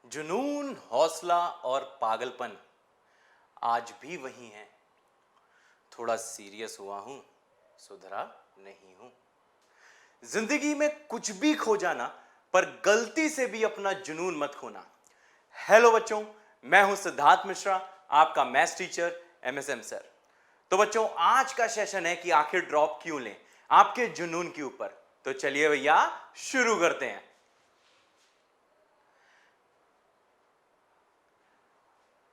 जुनून, हौसला और पागलपन आज भी वही है। थोड़ा सीरियस हुआ हूं, सुधरा नहीं हूं। जिंदगी में कुछ भी खो जाना, पर गलती से भी अपना जुनून मत खोना। हेलो बच्चों, मैं हूं सिद्धार्थ मिश्रा, आपका मैथ्स टीचर एमएसएम सर। तो बच्चों, आज का सेशन है कि आखिर ड्रॉप क्यों लें, आपके जुनून के ऊपर। तो चलिए भैया शुरू करते हैं।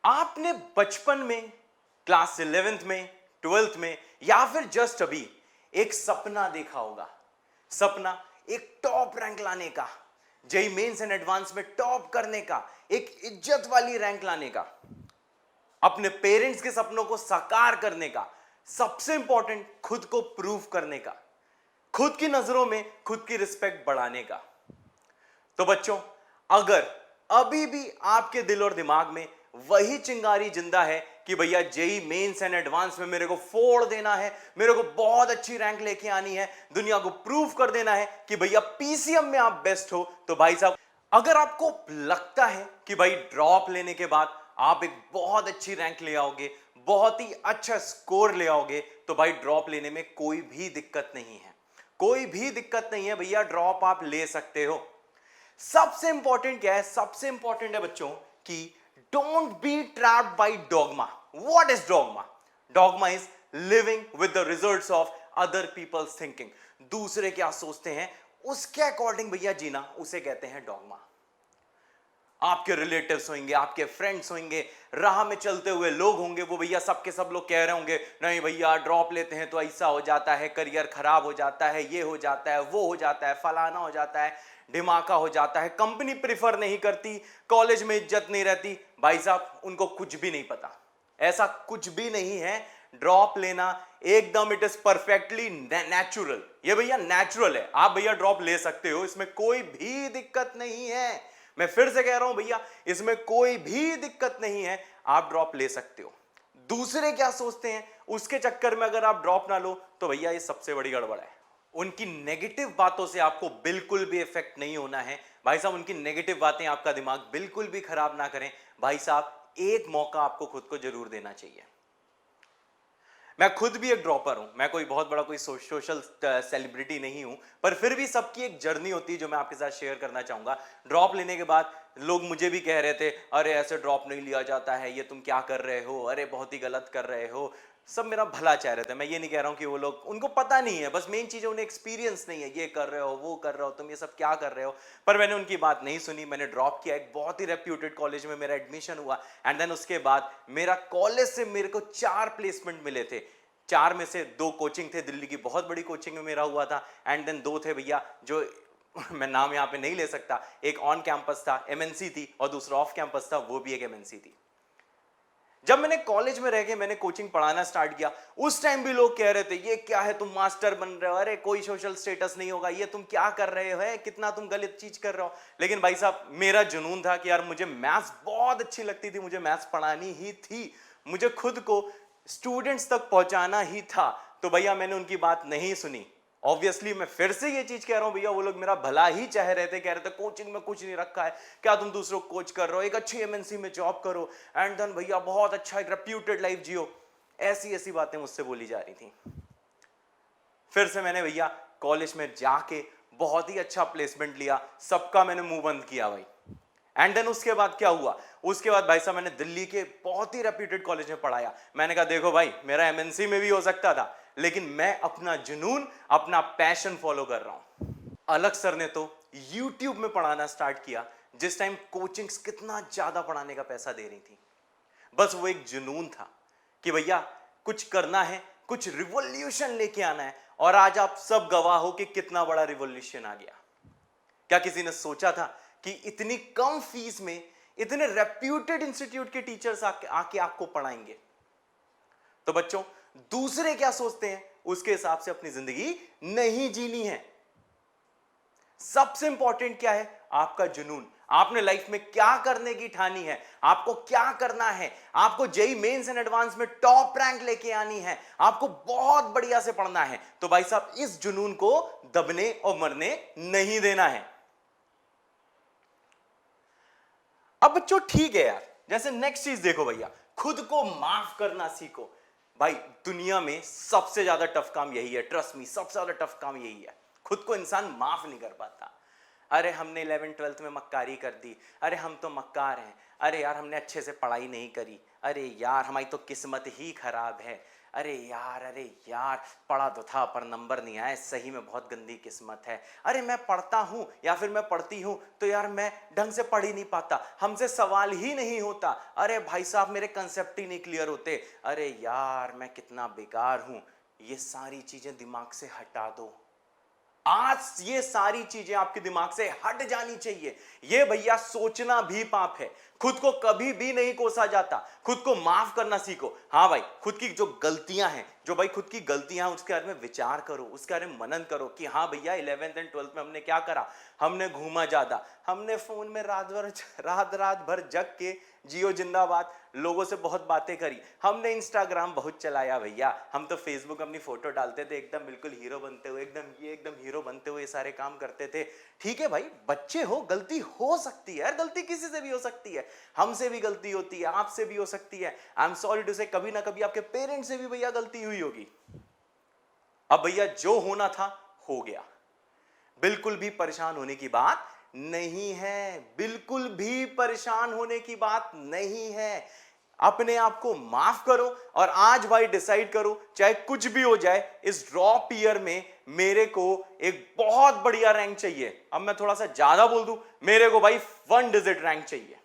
आपने बचपन में, क्लास 11th में, 12th में, या फिर जस्ट अभी एक सपना देखा होगा। सपना एक टॉप रैंक लाने का, जेई मेंस एंड एडवांस में टॉप करने का, एक इज्जत वाली रैंक लाने का, अपने पेरेंट्स के सपनों को साकार करने का, सबसे इंपॉर्टेंट खुद को प्रूव करने का, खुद की नजरों में खुद की रिस्पेक्ट बढ़ाने का। तो बच्चों, अगर अभी भी आपके दिल और दिमाग में वही चिंगारी जिंदा है कि भैया जेई मेंस एंड एडवांस में मेरे को फोड़ देना है, मेरे को बहुत अच्छी रैंक लेके आनी है, दुनिया को प्रूव कर देना है कि भैया पीसीएम में आप बेस्ट हो, तो भाई साहब, अगर आपको लगता है कि भाई ड्रॉप लेने के बाद आप एक बहुत अच्छी रैंक ले आओगे, बहुत ही अच्छा स्कोर ले आओगे, तो भाई ड्रॉप लेने में कोई भी दिक्कत नहीं है। कोई भी दिक्कत नहीं है भैया, ड्रॉप आप ले सकते हो। सबसे इंपॉर्टेंट क्या है? सबसे इंपॉर्टेंट है बच्चों कि don't be trapped by dogma. What is dogma? Dogma is living with the results of other people's thinking. दूसरे क्या सोचते हैं उसके अकॉर्डिंग भैया जीना, उसे कहते हैं डॉगमा। आपके रिलेटिव्स होंगे, आपके फ्रेंड्स होंगे, राह में चलते हुए लोग होंगे, वो भैया सबके सब लोग कह रहे होंगे नहीं भैया ड्रॉप लेते हैं तो ऐसा हो जाता है, करियर खराब हो जाता है, ये हो जाता है, वो हो जाता है, फलाना हो जाता है, ढिमाका हो जाता है, कंपनी प्रिफर नहीं करती, कॉलेज में इज्जत नहीं रहती। भाई साहब, उनको कुछ भी नहीं पता, ऐसा कुछ भी नहीं है। ड्रॉप लेना एकदम इट इज परफेक्टली नेचुरल। ये भैया नेचुरल है, आप भैया ड्रॉप ले सकते हो, इसमें कोई भी दिक्कत नहीं है। मैं फिर से कह रहा हूं भैया, इसमें कोई भी दिक्कत नहीं है, आप ड्रॉप ले सकते हो। दूसरे क्या सोचते हैं उसके चक्कर में अगर आप ड्रॉप ना लो तो भैया ये सबसे बड़ी गड़बड़ है। उनकी नेगेटिव बातों से आपको बिल्कुल भी इफेक्ट नहीं होना है भाई साहब। उनकी नेगेटिव बातें आपका दिमाग बिल्कुल भी खराब ना करें भाई साहब। एक मौका आपको खुद को जरूर देना चाहिए। मैं खुद भी एक ड्रॉपर हूं, मैं कोई बहुत बड़ा कोई सोशल सेलिब्रिटी नहीं हूं, पर फिर भी सबकी एक जर्नी होती है जो मैं आपके साथ शेयर करना चाहूंगा। ड्रॉप लेने के बाद लोग मुझे भी कह रहे थे अरे ऐसे ड्रॉप नहीं लिया जाता है, ये तुम क्या कर रहे हो, अरे बहुत ही गलत कर रहे हो। सब मेरा भला चाह रहे थे। मैं ये नहीं कह रहा हूं कि वो लोग, उनको पता नहीं है, बस मेन चीज उन्हें एक्सपीरियंस नहीं है, ये कर रहे हो, वो कर रहे हो, तुम ये सब क्या कर रहे हो। पर मैंने उनकी बात नहीं सुनी, मैंने ड्रॉप किया। एक बहुत ही रेप्यूटेड कॉलेज में मेरा एडमिशन हुआ एंड देन उसके बाद मेरा कॉलेज से मेरे को 4 प्लेसमेंट मिले थे। 4 में से 2 कोचिंग थे, दिल्ली की बहुत बड़ी कोचिंग में मेरा हुआ था एंड देन 2 थे भैया जो मैं नाम यहां पे नहीं ले सकता। एक ऑन कैंपस था, एमएनसी थी, और दूसरा ऑफ कैंपस था, वो भी एक एमएनसी थी। जब मैंने कॉलेज में रह के मैंने कोचिंग पढ़ाना स्टार्ट किया, उस टाइम भी लोग कह रहे थे ये क्या है, तुम मास्टर बन रहे हो, अरे कोई सोशल स्टेटस नहीं होगा, ये तुम क्या कर रहे हो, कितना तुम गलत चीज कर रहे हो। लेकिन भाई साहब, मेरा जुनून था कि यार मुझे मैथ्स बहुत अच्छी लगती थी, मुझे मैथ्स पढ़ानी ही थी, मुझे खुद को स्टूडेंट्स तक पहुंचाना ही था। तो भैया मैंने उनकी बात नहीं सुनी। ऑब्वियसली मैं फिर से ये चीज कह रहा हूं भैया, वो लोग मेरा भला ही चाह रहे थे, कह रहे थे कोचिंग में कुछ नहीं रखा है, क्या तुम दूसरों को कोच कर रहे हो, एक अच्छी एमएनसी में जॉब करो एंड देन भैया बहुत अच्छा एक रेप्यूटेड लाइफ जियो। ऐसी ऐसी बातें मुझसे बोली जा रही थी। फिर से मैंने भैया कॉलेज में जाके बहुत ही अच्छा प्लेसमेंट लिया, सबका मैंने मुंह बंद किया भाई। एंड देन उसके बाद क्या हुआ, उसके बाद भाई साहब मैंने दिल्ली के बहुत ही रेप्यूटेड कॉलेज में पढ़ाया। मैंने कहा देखो भाई, मेरा एमएनसी में भी हो सकता था, लेकिन मैं अपना जुनून, अपना पैशन फॉलो कर रहा हूं। अलग सर ने तो यूट्यूब में पढ़ाना स्टार्ट किया, जिस टाइम कोचिंग्स कितना ज्यादा पढ़ाने का पैसा दे रही थी। बस वो एक जुनून था कि भैया कुछ करना है, कुछ रिवॉल्यूशन लेके आना है। और आज आप सब गवाह हो कि कितना बड़ा रिवॉल्यूशन आ गया। क्या किसी ने सोचा था कि इतनी कम फीस में इतने रेप्यूटेड इंस्टीट्यूट के टीचर्स आके आपको पढ़ाएंगे। तो बच्चों, दूसरे क्या सोचते हैं उसके हिसाब से अपनी जिंदगी नहीं जीनी है। सबसे इंपॉर्टेंट क्या है? आपका जुनून। आपने लाइफ में क्या करने की ठानी है, आपको क्या करना है, आपको जेई मेंस एंड एडवांस में टॉप रैंक लेके आनी है, आपको बहुत बढ़िया से पढ़ना है, तो भाई साहब इस जुनून को दबने और मरने नहीं देना है। अब अब बच्चों ठीक है यार, जैसे नेक्स्ट चीज देखो भैया, खुद को माफ करना सीखो। भाई दुनिया में सबसे ज्यादा टफ काम यही है, ट्रस्ट मी, सबसे ज्यादा टफ काम यही है। खुद को इंसान माफ नहीं कर पाता। अरे हमने 11th-12th में मक्कारी कर दी, अरे हम तो मक्कार हैं, अरे यार हमने अच्छे से पढ़ाई नहीं करी, अरे यार हमारी तो किस्मत ही खराब है, अरे यार पढ़ा तो था पर नंबर नहीं आए, सही में बहुत गंदी किस्मत है, अरे मैं पढ़ता हूं या फिर मैं पढ़ती हूं तो यार मैं ढंग से पढ़ ही नहीं पाता, हमसे सवाल ही नहीं होता, अरे भाई साहब मेरे कंसेप्ट ही नहीं क्लियर होते, अरे यार मैं कितना बेकार हूं। ये सारी चीजें दिमाग से हटा दो। आज ये सारी चीजें आपके दिमाग से हट जानी चाहिए। ये भैया सोचना भी पाप है। खुद को कभी भी नहीं कोसा जाता। खुद को माफ करना सीखो। हाँ भाई, खुद की जो गलतियां हैं, जो भाई खुद की गलतियां हैं उसके बारे में विचार करो, उसके बारे में मनन करो कि हाँ भैया 11th एंड 12th में हमने क्या करा। हमने घूमा ज्यादा, हमने फोन में रात भर जग के जियो जिंदाबाद, लोगों से बहुत बातें करी, हमने इंस्टाग्राम बहुत चलाया भैया, हम तो फेसबुक अपनी फोटो डालते थे एकदम बिल्कुल हीरो बनते हुए, एकदम हीरो बनते हुए सारे काम करते थे। ठीक है भाई, बच्चे हो, गलती हो सकती है यार, गलती किसी से भी हो सकती है, हमसे भी गलती होती है, आपसे भी हो सकती है। आई एम सॉरी टू से, कभी ना कभी आपके पेरेंट्स से भी भैया गलती हुई होगी। अब भैया जो होना था हो गया, बिल्कुल भी परेशान होने की बात नहीं है, बिल्कुल भी परेशान होने की बात नहीं है। अपने आप को माफ करो और आज भाई डिसाइड करो, चाहे कुछ भी हो जाए, इस ड्रॉप ईयर में मेरे को एक बहुत बढ़िया रैंक चाहिए। अब मैं थोड़ा सा ज्यादा बोल दूं, मेरे को भाई 1 डिजिट रैंक चाहिए।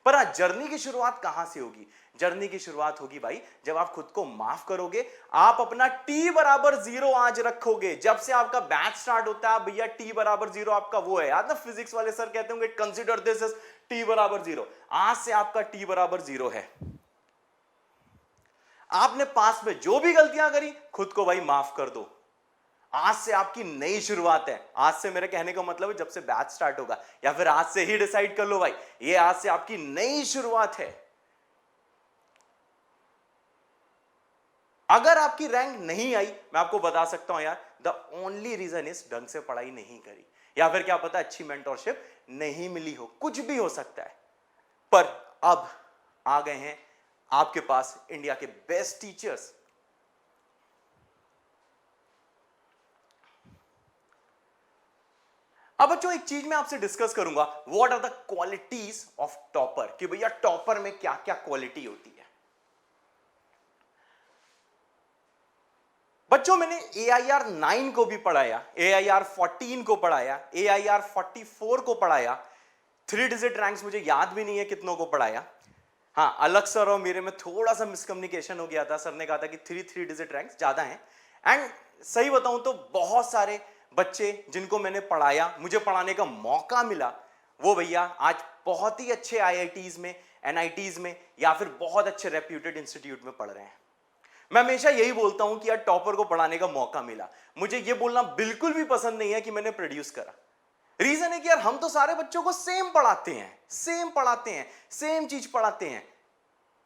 पर आज जर्नी की शुरुआत कहां से होगी? जर्नी की शुरुआत होगी भाई जब आप खुद को माफ करोगे, आप अपना t बराबर 0 आज रखोगे। जब से आपका बैच स्टार्ट होता है भैया, t बराबर 0 आपका वो है, याद ना, फिजिक्स वाले सर कहते होंगे कंसीडर दिस एज t बराबर 0। आज से आपका t बराबर 0 है। आपने पास में जो भी गलतियां करी, खुद को भाई माफ कर दो। आज से आपकी नई शुरुआत है। आज से मेरे कहने का मतलब है जब से बैच स्टार्ट होगा, या फिर आज से ही डिसाइड कर लो भाई, ये आज से आपकी नई शुरुआत है। अगर आपकी रैंक नहीं आई, मैं आपको बता सकता हूं यार, द ओनली रीजन इज ढंग से पढ़ाई नहीं करी, या फिर क्या पता अच्छी मेंटरशिप नहीं मिली हो, कुछ भी हो सकता है। पर अब आ गए हैं आपके पास इंडिया के बेस्ट टीचर्स। अब बच्चों एक चीज मैं आपसे डिस्कस करूंगा, what are the qualities of topper, कि भैया टॉपर में क्या क्या क्वालिटी होती है। बच्चों मैंने AIR 9 को भी पढ़ाया, AIR 14 को पढ़ाया, AIR 44 को पढ़ाया, 3 डिजिट रैंक्स मुझे याद भी नहीं है कितनों को पढ़ाया। हाँ, अलग सर और मेरे में थोड़ा सा मिसकम्युनिकेशन हो गया था, सर ने कहा था कि 3 डिजिट रैंक्स ज्यादा हैं। एंड सही बताऊं तो बहुत सारे बच्चे जिनको मैंने पढ़ाया, मुझे पढ़ाने का मौका मिला, वो भैया आज बहुत ही अच्छे IITs में, NITs में, या फिर बहुत अच्छे रेप्यूटेड इंस्टीट्यूट में पढ़ रहे हैं। मैं हमेशा यही बोलता हूं कि यार टॉपर को पढ़ाने का मौका मिला। मुझे यह बोलना बिल्कुल भी पसंद नहीं है कि मैंने प्रोड्यूस करा। रीजन है कि यार हम तो सारे बच्चों को सेम पढ़ाते हैं, सेम चीज पढ़ाते हैं,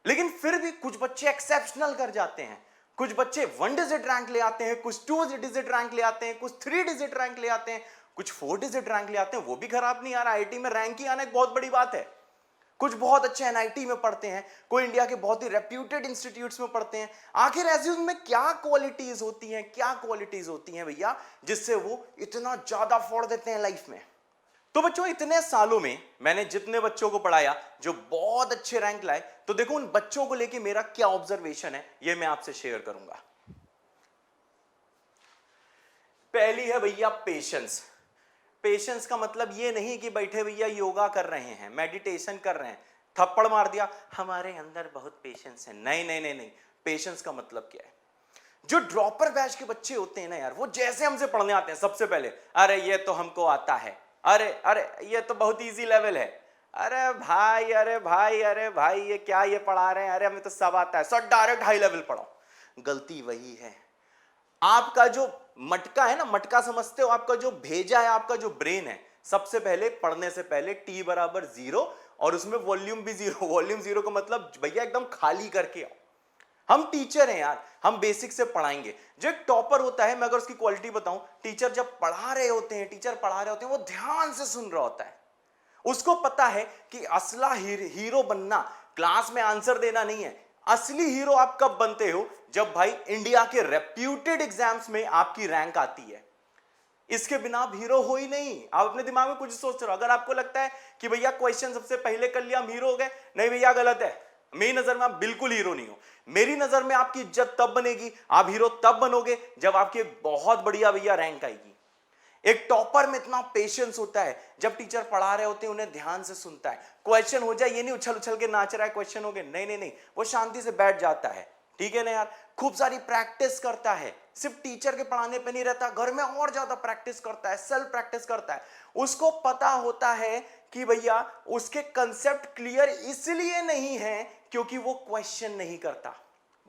लेकिन फिर भी कुछ बच्चे एक्सेप्शनल कर जाते हैं। कुछ बच्चे 1 डिजिट रैंक ले आते हैं, कुछ 2 डिजिट रैंक ले आते हैं, कुछ 3 डिजिट रैंक ले आते हैं, कुछ 4 डिजिट रैंक ले आते हैं। वो भी खराब नहीं, यार IIT में रैंक ही आना एक बहुत बड़ी बात है। कुछ बहुत अच्छे NIT में पढ़ते हैं, कोई इंडिया के बहुत ही रेप्यूटेड इंस्टीट्यूट्स में पढ़ते हैं। आखिर ऐसे उनमें क्या क्वालिटीज होती हैं भैया, जिससे वो इतना ज्यादा फोड़ देते हैं लाइफ में। तो बच्चों इतने सालों में मैंने जितने बच्चों को पढ़ाया जो बहुत अच्छे रैंक लाए, तो देखो उन बच्चों को लेके मेरा क्या ऑब्जर्वेशन है, ये मैं आपसे शेयर करूंगा। पहली है भैया पेशेंस। पेशेंस का मतलब ये नहीं कि बैठे भैया योगा कर रहे हैं, मेडिटेशन कर रहे हैं, थप्पड़ मार दिया हमारे अंदर बहुत पेशेंस है। नहीं। पेशेंस का मतलब क्या है? जो ड्रॉपर बैच के बच्चे होते हैं ना यार, वो जैसे हमसे पढ़ने आते हैं सबसे पहले, अरे ये तो हमको आता है, अरे ये तो बहुत इजी लेवल है, अरे भाई ये क्या ये पढ़ा रहे हैं, अरे हमें तो सब आता है, सब डायरेक्ट हाई लेवल पढ़ो। गलती वही है। आपका जो मटका है ना, मटका समझते हो, आपका जो भेजा है, आपका जो ब्रेन है, सबसे पहले पढ़ने से पहले t बराबर 0 और उसमें वॉल्यूम भी 0। वॉल्यूम 0 का मतलब भैया एकदम खाली करके आओ। हम टीचर हैं यार, हम बेसिक से पढ़ाएंगे। जो एक टॉपर होता है, मैं अगर उसकी क्वालिटी बताऊं, टीचर जब पढ़ा रहे होते हैं, वो ध्यान से सुन रहा होता है, उसको पता है कि असला हीरो बनना क्लास में आंसर देना नहीं है। असली हीरो आप कब बनते हो, जब भाई इंडिया के रेप्यूटेड एग्जाम्स में आपकी रैंक आती है। इसके बिना आप हीरो हो ही नहीं। आप अपने दिमाग में कुछ सोच रहे हो। अगर आपको लगता है कि भैया क्वेश्चन सबसे पहले कर लिया हम हीरो हो गए, नहीं भैया गलत है। मेरी नजर में आप बिल्कुल हीरो नहीं हो। मेरी नजर में आपकी इज्जत तब बनेगी, आप हीरो तब बनोगे जब आपकी एक बहुत बढ़िया भैया रैंक आएगी। एक टॉपर में इतना पेशेंस होता है, जब टीचर पढ़ा रहे होते हैं उन्हें ध्यान से सुनता है। क्वेश्चन हो जाए, ये नहीं उछल उछल के नाच रहा है क्वेश्चन हो गए, नहीं नहीं नहीं, वो शांति से बैठ जाता है। ठीक है ना यार। खूब सारी प्रैक्टिस करता है, सिर्फ टीचर के पढ़ाने पे नहीं रहता, घर में और ज्यादा प्रैक्टिस करता है, सेल्फ प्रैक्टिस करता है। उसको पता होता है कि भैया उसके कंसेप्ट क्लियर इसलिए नहीं है क्योंकि वो क्वेश्चन नहीं करता।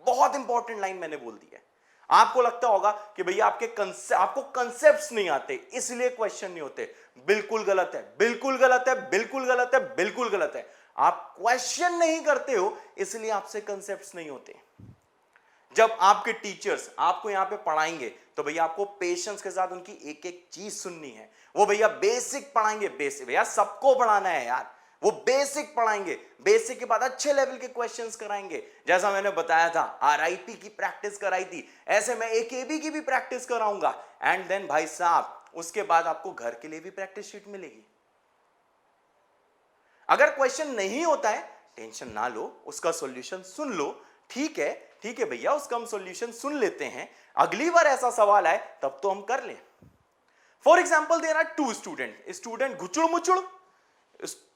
बहुत इंपॉर्टेंट लाइन मैंने बोल दी है। आपको लगता होगा कि भैया आपको कंसेप्ट्स नहीं आते इसलिए क्वेश्चन नहीं होते। बिल्कुल गलत है, बिल्कुल गलत है, बिल्कुल गलत है, बिल्कुल गलत है। आप क्वेश्चन नहीं करते हो इसलिए आपसे कंसेप्ट्स नहीं होते। जब आपके टीचर्स आपको यहां पे पढ़ाएंगे तो भैया आपको पेशेंस के साथ उनकी एक एक चीज सुननी है। वो भैया बेसिक पढ़ाएंगे, बेसिक भैया सबको पढ़ाना है यार। वो बेसिक पढ़ाएंगे, बेसिक के बाद अच्छे लेवल के क्वेश्चंस कराएंगे। जैसा मैंने बताया था आरआईपी की प्रैक्टिस कराई थी, ऐसे मैं एकेबी की भी प्रैक्टिस कराऊंगा। एंड देन भाई साहब उसके बाद आपको घर के लिए भी प्रैक्टिस शीट मिलेगी। अगर क्वेश्चन नहीं होता है टेंशन ना लो, उसका सॉल्यूशन सुन लो। ठीक है, ठीक है भैया, उसका हम सॉल्यूशन सुन लेते हैं, अगली बार ऐसा सवाल आए तब तो हम कर लें। For example there are two student घुचुड़ मुचुड़,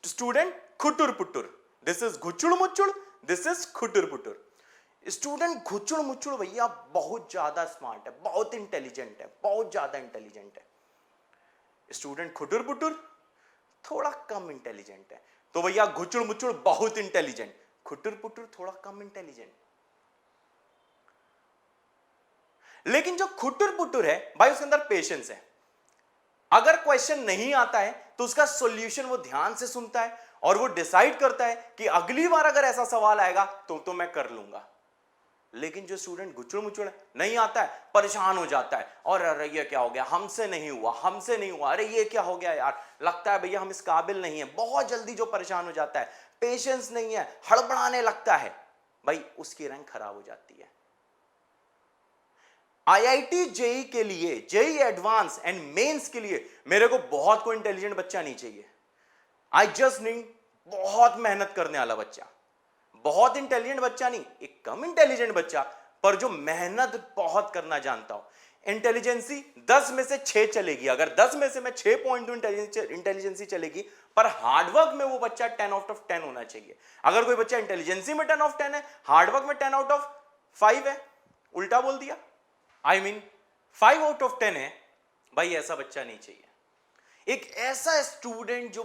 स्टूडेंट खुटुर पुटुर। दिस इज घुचुड़ मुचुड़, दिस इज खुटुर पुटुर। स्टूडेंट घुचुड़ मुचुड़ भैया बहुत ज्यादा स्मार्ट है, बहुत इंटेलिजेंट है, बहुत ज्यादा इंटेलिजेंट है। स्टूडेंट खुटुर पुटुर थोड़ा कम इंटेलिजेंट है। तो भैया घुचुड़ मुचुड़ बहुत इंटेलिजेंट, खुटुर पुटुर थोड़ा कम इंटेलिजेंट। लेकिन जो खुटुर पुटुर है भाई उसके अंदर पेशेंस है। अगर क्वेश्चन नहीं आता है तो उसका सॉल्यूशन वो ध्यान से सुनता है और वो डिसाइड करता है कि अगली बार अगर ऐसा सवाल आएगा तो मैं कर लूंगा। लेकिन जो स्टूडेंट गुचुड़ मुचुड़ नहीं आता है, परेशान हो जाता है, और अरे ये क्या हो गया, हमसे नहीं हुआ, हमसे नहीं हुआ, अरे ये क्या हो गया यार, लगता है भैया हम इस काबिल नहीं है। बहुत जल्दी जो परेशान हो जाता है, पेशेंस नहीं है, हड़बड़ाने लगता है, भाई उसकी रैंक खराब हो जाती है। आईआईटी जेई के लिए, जेई एडवांस एंड मेंस के लिए मेरे को बहुत कोई इंटेलिजेंट बच्चा नहीं चाहिए। आई जस्ट नीड बहुत मेहनत करने वाला बच्चा, बहुत इंटेलिजेंट बच्चा नहीं, एक कम इंटेलिजेंट बच्चा पर जो मेहनत बहुत करना जानता हो। इंटेलिजेंसी 10 में से 6 चलेगी, अगर 10 में से मैं 6 पॉइंट दूं इंटेलिजेंसी चलेगी, पर हार्डवर्क में वो बच्चा 10 आउट ऑफ 10 होना चाहिए। अगर कोई बच्चा इंटेलिजेंसी में 10 ऑफ 10 है, हार्डवर्क में 10 आउट ऑफ 5 है, उल्टा बोल दिया, आई मीन 5 आउट ऑफ 10 है, भाई ऐसा बच्चा नहीं चाहिए। एक ऐसा स्टूडेंट जो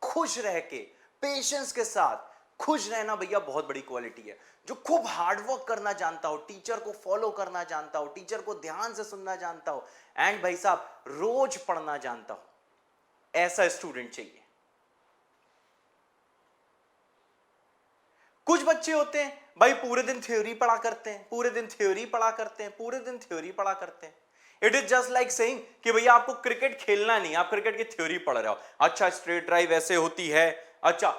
खुश रह के, पेशेंस के साथ, खुश रहना भैया बहुत बड़ी क्वालिटी है, जो खूब हार्डवर्क करना जानता हो, टीचर को फॉलो करना जानता हो, टीचर को ध्यान से सुनना जानता हो, एंड भाई साहब रोज पढ़ना जानता हो, ऐसा स्टूडेंट चाहिए। कुछ बच्चे होते हैं भाई पूरे दिन थ्योरी पढ़ा करते हैं, पूरे दिन थ्योरी पढ़ा करते हैं, पूरे दिन थ्योरी पढ़ा करते हैं। It is just like saying कि भैया आपको क्रिकेट खेलना नहीं, आप क्रिकेट की थ्योरी पढ़ रहे हो। अच्छा स्ट्रेट ड्राइव ऐसे होती है, अच्छा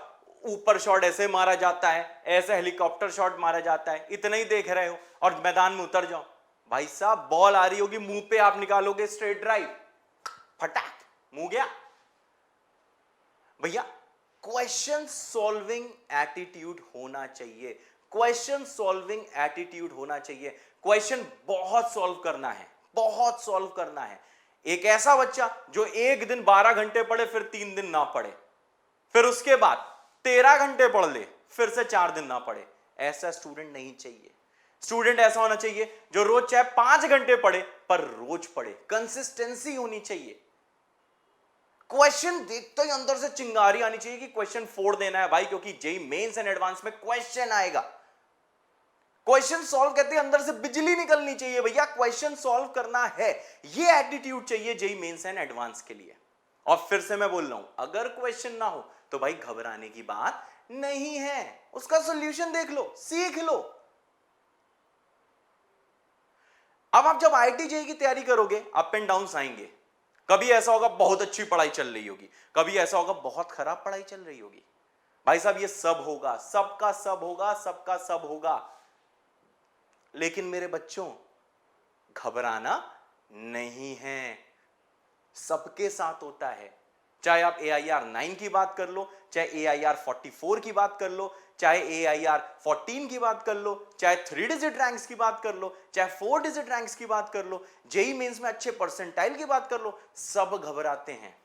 ऊपर शॉट ऐसे मारा जाता है, ऐसे हेलीकॉप्टर शॉट मारा जाता है, इतना ही देख रहे हो और मैदान में उतर जाओ। भाई साहब बॉल आ रही होगी मुंह पे, आप निकालोगे स्ट्रेट ड्राइव, फटाक मुंह गया। भैया क्वेश्चन सॉल्विंग एटीट्यूड होना चाहिए, क्वेश्चन सॉल्विंग एटीट्यूड होना चाहिए। क्वेश्चन बहुत सॉल्व करना है, बहुत सॉल्व करना है। एक ऐसा बच्चा जो एक दिन 12 घंटे पढ़े फिर 3 दिन ना पढ़े, फिर उसके बाद 13 घंटे पढ़ ले फिर से 4 दिन ना पढ़े, ऐसा स्टूडेंट नहीं चाहिए। स्टूडेंट ऐसा होना चाहिए जो रोज चाहे 5 घंटे पढ़े पर रोज पढ़े, कंसिस्टेंसी होनी चाहिए। क्वेश्चन देखते ही अंदर से चिंगारी आनी चाहिए कि क्वेश्चन फोड़ देना है भाई, क्योंकि जेई मेंस एंड एडवांस में क्वेश्चन आएगा। क्वेश्चन सॉल्व करते ही अंदर से बिजली निकलनी चाहिए भैया, क्वेश्चन सॉल्व करना है, ये एटीट्यूड चाहिए जेई मेंस एंड एडवांस के लिए। और फिर से मैं बोल रहा हूं, अगर क्वेश्चन ना हो तो भाई घबराने की बात नहीं है, उसका सॉल्यूशन देख लो, सीख लो। अब आप जब आईआईटी जेई की तैयारी करोगे अप एंड डाउन आएंगे, कभी ऐसा होगा बहुत अच्छी पढ़ाई चल रही होगी, कभी ऐसा होगा बहुत खराब पढ़ाई चल रही होगी। भाई साहब ये सब होगा, सबका सब होगा, सबका सब होगा। लेकिन मेरे बच्चों, घबराना नहीं है, सबके साथ होता है। चाहे आप AIR 9 की बात कर लो, चाहे AIR 44 की बात कर लो, चाहे AIR 14 की बात कर लो, चाहे 3 डिजिट रैंक्स की बात कर लो, चाहे 4 डिजिट रैंक्स की बात कर लो, जेई मेंस में अच्छे परसेंटाइल की बात कर लो, सब घबराते हैं।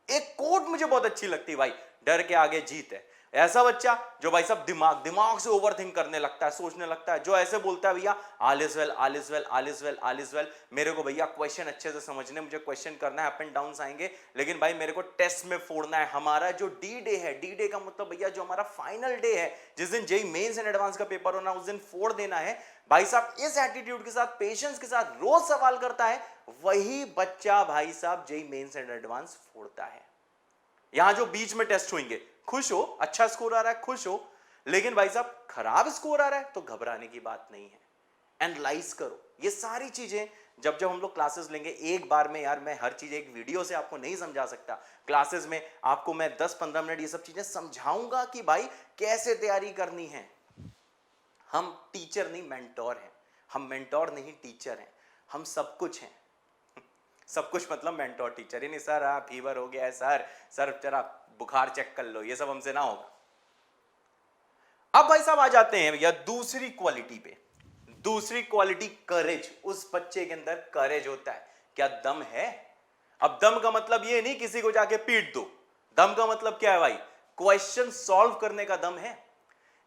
एक कोट मुझे बहुत अच्छी लगती है भाई, डर के आगे जीत है। ऐसा बच्चा जो भाई साहब दिमाग से ओवरथिंक करने लगता है, सोचने लगता है, जो ऐसे बोलता है भैया all is well, all is well, all is well, all is well, मेरे को भैया क्वेश्चन अच्छे से समझने, मुझे क्वेश्चन करना है, अप एंड डाउन आएंगे, लेकिन भाई मेरे को टेस्ट में फोड़ना है। हमारा जो डी डे है, डी डे का मतलब भैया जो हमारा फाइनल डे है, जिस दिन जेई मेंस एंड एडवांस का पेपर होना, उस दिन फोड़ देना है। भाई साहब इस एटीट्यूड के साथ, पेशेंस के साथ रोज सवाल करता है, वही बच्चा भाई साहब जेई मेंस एंड एडवांस फोड़ता है। यहां जो बीच में टेस्ट होंगे, खुश हो, अच्छा स्कोर आ रहा है, खुश हो, लेकिन भाई साहब खराब स्कोर आ रहा है तो घबराने की बात नहीं है, एनालाइज करो। ये सारी चीजें जब जब हम लोग क्लासेस लेंगे, एक बार में यार मैं हर चीज एक वीडियो से आपको नहीं समझा सकता। क्लासेस में आपको मैं 10-15 मिनट ये सब चीजें समझाऊंगा कि भाई कैसे तैयारी करनी है। हम टीचर नहीं मेंटोर हैं, हम मेंटोर नहीं टीचर हैं, हम सब कुछ हैं। सब कुछ मतलब मेंटोर टीचर ही नहीं। सर फीवर हो गया है, सर जरा बुखार चेक कर लो, ये सब हमसे ना होगा। अब भाई साहब आ जाते हैं भैया दूसरी क्वालिटी पे। दूसरी क्वालिटी करेज। उस बच्चे के अंदर करेज होता है, क्या दम है। अब दम का मतलब ये नहीं किसी को जाके पीट दो, दम का मतलब क्या है भाई, क्वेश्चन सॉल्व करने का दम है।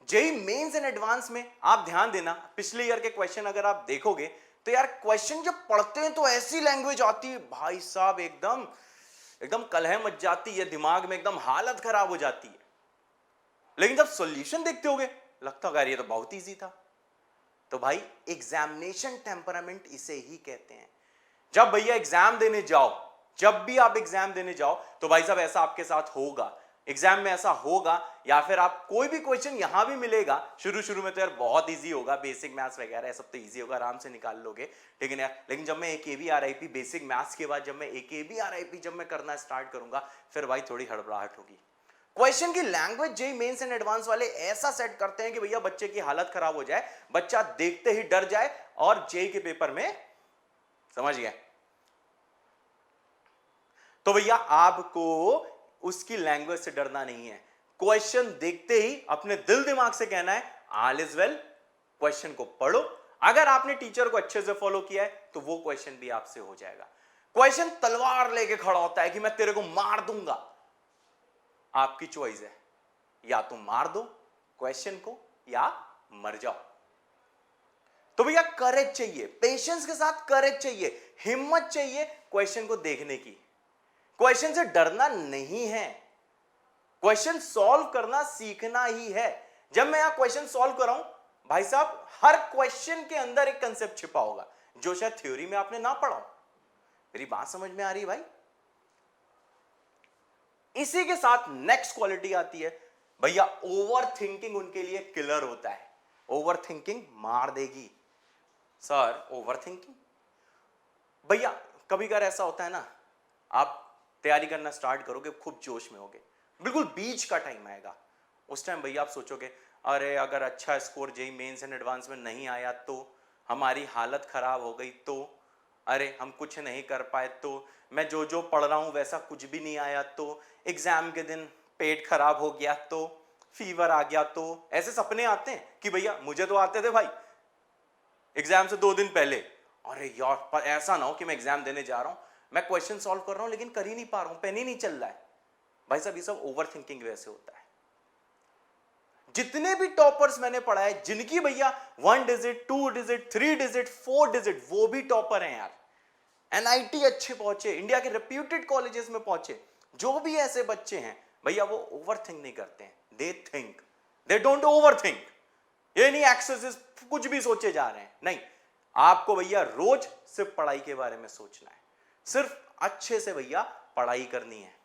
जेई मेंस एंड एडवांस में आप ध्यान देना, पिछले ईयर के क्वेश्चन अगर आप देखोगे तो यार क्वेश्चन जब पढ़ते हैं तो ऐसी लैंग्वेज आती है भाई साहब, एकदम एकदम कलह मच जाती है, दिमाग में एकदम हालत खराब हो जाती है। लेकिन जब सॉल्यूशन देखते होगे लगता होगा यार ये तो बहुत इजी था। तो भाई एग्जामिनेशन टेम्परामेंट इसे ही कहते हैं। जब भैया एग्जाम देने जाओ, जब भी आप एग्जाम देने जाओ तो भाई साहब ऐसा आपके साथ होगा, एग्जाम में ऐसा होगा, या फिर आप कोई भी क्वेश्चन यहां भी मिलेगा, शुरू में तो यार बहुत इजी होगा, बेसिक मैथ्स वगैरह सब तो इजी होगा, आराम से निकाल लोगे, ठीक है यार। लेकिन जब मैं AKB RIP बेसिक मैथ्स के बाद जब मैं AKB RIP जब मैं करना स्टार्ट करूंगा, फिर भाई थोड़ी हड़बड़ाहट होगी। क्वेश्चन की language JEE Mains and Advance वाले ऐसा सेट करते हैं कि भैया बच्चे की हालत खराब हो जाए, बच्चा देखते ही डर जाए और जेई के पेपर में, समझ गए। तो भैया आपको उसकी लैंग्वेज से डरना नहीं है, क्वेश्चन देखते ही अपने दिल दिमाग से कहना है ऑल इज वेल, क्वेश्चन को पढ़ो। अगर आपने टीचर को अच्छे से फॉलो किया है तो वो क्वेश्चन भी आपसे हो जाएगा। क्वेश्चन तलवार लेके खड़ा होता है कि मैं तेरे को मार दूंगा, आपकी चॉइस है, या तुम मार दो क्वेश्चन को या मर जाओ। तो भैया करेज चाहिए, पेशेंस के साथ करेज चाहिए, हिम्मत चाहिए क्वेश्चन को देखने की। क्वेश्चन से डरना नहीं है, क्वेश्चन सॉल्व करना सीखना ही है। जब मैं यहां क्वेश्चन सॉल्व कर रहा हूं भाई साहब, हर क्वेश्चन के अंदर एक कंसेप्ट छिपा होगा जो शायद थ्योरी में आपने ना पढ़ा हो। मेरी बात समझ में आ रही है भाई। इसी के साथ नेक्स्ट क्वालिटी आती है भैया ओवर थिंकिंग उनके लिए किलर होता है। ओवर थिंकिंग मार देगी सर, ओवर थिंकिंग। भैया कभी कभार ऐसा होता है ना, आप तैयारी करना स्टार्ट करोगे, खूब जोश में होगे, बिल्कुल बीच का टाइम आएगा, उस टाइम भैया आप सोचोगे अरे अगर अच्छा score JEE Mains and Advance में नहीं आया तो, हमारी हालत खराब हो गई तो, अरे हम कुछ नहीं कर पाए तो, मैं जो जो पढ़ रहा हूं वैसा कुछ भी नहीं आया तो, एग्जाम के दिन पेट खराब हो गया तो, फीवर आ गया तो। ऐसे सपने आते हैं कि भैया मुझे तो आते थे भाई एग्जाम से 2 दिन पहले, अरे यार पर ऐसा ना हो कि मैं एग्जाम देने जा रहा हूं, मैं क्वेश्चन सॉल्व कर रहा हूं लेकिन कर ही नहीं पा रहा हूं, पेन ही नहीं चल रहा है। भाई साहब ये सब ओवर थिंकिंग वैसे होता है। जितने भी टॉपर्स मैंने पढ़ा है, जिनकी भैया 1 डिजिट 2 डिजिट 3 डिजिट 4 डिजिट, वो भी टॉपर हैं यार, NIT अच्छे पहुंचे, इंडिया के रेप्यूटेड कॉलेजेस में पहुंचे। जो भी ऐसे बच्चे हैं भैया वो ओवर थिंक नहीं करते हैं, they think, they don't over think. ये नहीं एक्सेस कुछ भी सोचे जा रहे हैं, नहीं, आपको भैया रोज सिर्फ पढ़ाई के बारे में सोचना है, सिर्फ अच्छे से भैया पढ़ाई करनी है।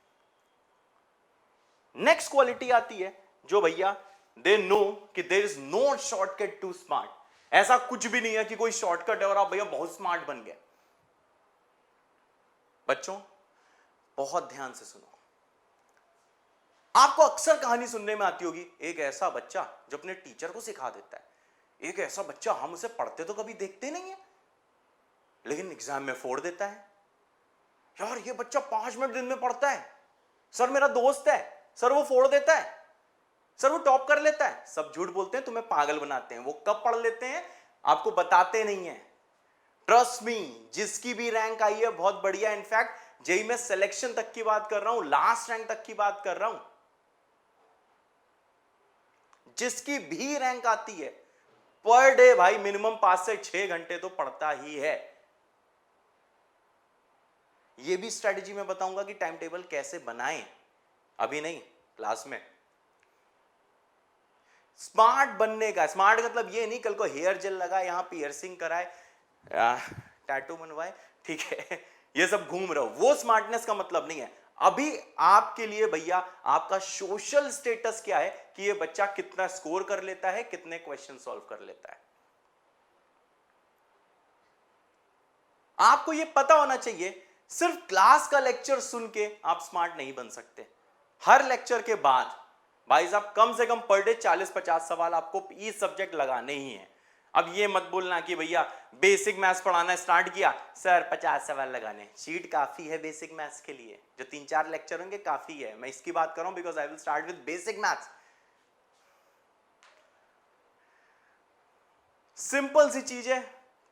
नेक्स्ट क्वालिटी आती है जो भैया दे नो कि there is no shortcut to smart. ऐसा कुछ भी नहीं है कि कोई शॉर्टकट है और आप भैया बहुत स्मार्ट बन गए। बच्चों बहुत ध्यान से सुनो। आपको अक्सर कहानी सुनने में आती होगी, एक ऐसा बच्चा जो अपने टीचर को सिखा देता है, एक ऐसा बच्चा हम उसे पढ़ते तो कभी देखते नहीं है लेकिन एग्जाम में फोड़ देता है। यार ये बच्चा 5 मिनट दिन में पढ़ता है, सर मेरा दोस्त है, सर वो फोड़ देता है, सर वो टॉप कर लेता है। सब झूठ बोलते हैं, तुम्हें पागल बनाते हैं। वो कब पढ़ लेते हैं आपको बताते नहीं है। ट्रस्ट मी, जिसकी भी रैंक आई है बहुत बढ़िया। इनफैक्ट जेई में सिलेक्शन तक की बात कर रहा हूं, लास्ट रैंक तक की बात कर रहा हूं। जिसकी भी रैंक आती है पर डे भाई मिनिमम 5 से 6 घंटे तो पढ़ता ही है। यह भी स्ट्रेटेजी मैं बताऊंगा कि टाइम टेबल कैसे बनाएं, अभी नहीं, क्लास में। स्मार्ट बनने का, स्मार्ट मतलब ये नहीं कल को हेयर जेल लगाए, यहां पियर्सिंग कराए, टैटू बनवाए, ठीक है, ये सब घूम रहे हो, वो स्मार्टनेस का मतलब नहीं है। अभी आपके लिए भैया आपका सोशल स्टेटस क्या है कि ये बच्चा कितना स्कोर कर लेता है, कितने क्वेश्चन सॉल्व कर लेता है। आपको ये पता होना चाहिए। सिर्फ क्लास का लेक्चर सुन के आप स्मार्ट नहीं बन सकते। हर लेक्चर के बाद भाई साहब कम से कम पर डे 40-50 सवाल आपको इस सब्जेक्ट लगाने ही है। अब ये मत बोलना कि भैया बेसिक मैथ्स पढ़ाना स्टार्ट किया सर 50 सवाल लगाने, शीट काफी है बेसिक मैथ्स के लिए, जो 3-4 लेक्चर होंगे काफी है। मैं इसकी बात कर रहा हूं because I will start with basic maths. Simple सी चीज है,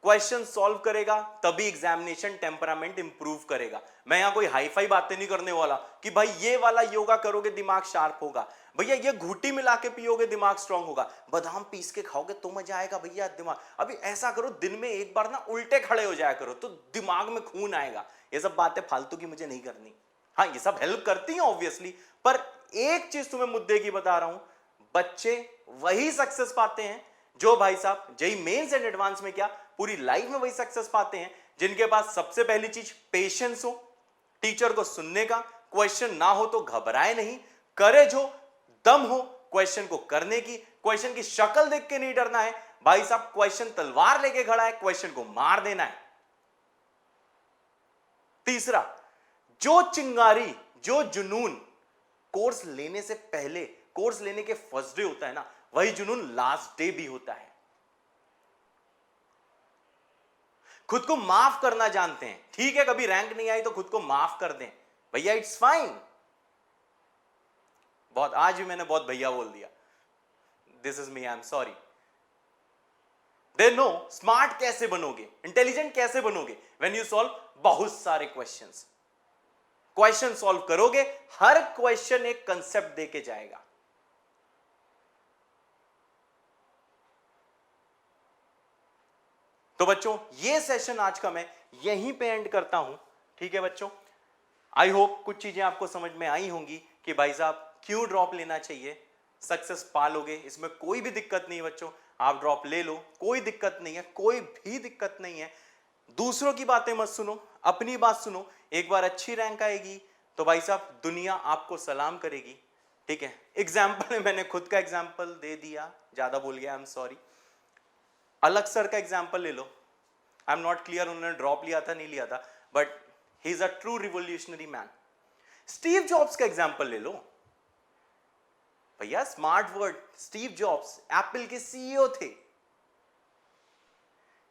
क्वेश्चन सॉल्व करेगा तभी एग्जामिनेशन टेम्परामेंट इंप्रूव करेगा। मैं यहां कोई हाई फाई बातें नहीं करने वाला कि भाई ये वाला योगा करोगे दिमाग शार्प होगा, भैया ये घूटी मिला के पियोगे दिमाग स्ट्रांग होगा, बादाम पीस के खाओगे तो मजा आएगा भैया दिमाग। अभी ऐसा करो दिन में एक बार ना उल्टे खड़े हो जाया करो तो दिमाग में खून आएगा। ये सब बातें फालतू की मुझे नहीं करनी। हाँ ये सब हेल्प करती हैं ऑब्वियसली, पर एक चीज तुम्हें मुद्दे की बता रहा हूं, बच्चे वही सक्सेस पाते हैं जो भाई साहब जेई मेंस एंड एडवांस में क्या पूरी लाइफ में वही सक्सेस पाते हैं जिनके पास सबसे पहली चीज पेशेंस हो, टीचर को सुनने का, क्वेश्चन ना हो तो घबराए नहीं, करेज हो, दम हो क्वेश्चन को करने की, क्वेश्चन की शक्ल देख के नहीं डरना है भाई साहब, क्वेश्चन तलवार लेके खड़ा है, क्वेश्चन को मार देना है। तीसरा, जो चिंगारी, जो जुनून कोर्स लेने से पहले, कोर्स लेने के फर्स्ट डे होता है ना, वही जुनून लास्ट डे भी होता है। खुद को माफ करना जानते हैं, ठीक है कभी रैंक नहीं आई तो खुद को माफ कर दें भैया, इट्स फाइन। बहुत आज भी मैंने बहुत भैया बोल दिया, this is me, I am sorry. They know smart कैसे बनोगे, इंटेलिजेंट कैसे बनोगे, व्हेन यू सॉल्व बहुत सारे क्वेश्चंस। क्वेश्चन सॉल्व करोगे, हर क्वेश्चन एक कंसेप्ट देके जाएगा। तो बच्चों ये सेशन आज का मैं यहीं पे एंड करता हूं, ठीक है बच्चों। आई होप कुछ चीजें आपको समझ में आई होंगी कि भाई साहब क्यों ड्रॉप लेना चाहिए, सक्सेस पा लोगे, इसमें कोई भी दिक्कत नहीं है बच्चों। आप ड्रॉप ले लो, कोई दिक्कत नहीं है, कोई भी दिक्कत नहीं है। दूसरों की बातें मत सुनो, अपनी बात सुनो। एक बार अच्छी रैंक आएगी तो भाई साहब दुनिया आपको सलाम करेगी, ठीक है। एग्जाम्पल में मैंने खुद का एग्जाम्पल दे दिया, ज्यादा बोल गया, आई एम सॉरी। अलग सर का एग्जाम्पल ले लो, आई एम नॉट क्लियर उन्होंने ड्रॉप लिया था नहीं लिया था, but he is a true revolutionary man. Steve jobs का एग्जाम्पल ले लो भैया, smart word, Steve jobs Apple के सीईओ थे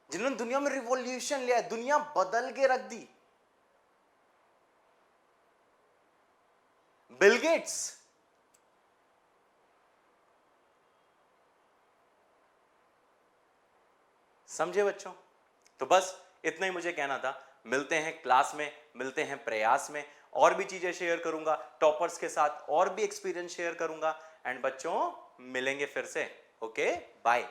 जिन्होंने दुनिया में रिवॉल्यूशन लिया, दुनिया बदल के रख दी। बिल गेट्स, समझे बच्चों। तो बस इतना ही मुझे कहना था। मिलते हैं क्लास में, मिलते हैं प्रयास में, और भी चीजें शेयर करूंगा टॉपर्स के साथ, और भी एक्सपीरियंस शेयर करूंगा। एंड बच्चों मिलेंगे फिर से, ओके बाय।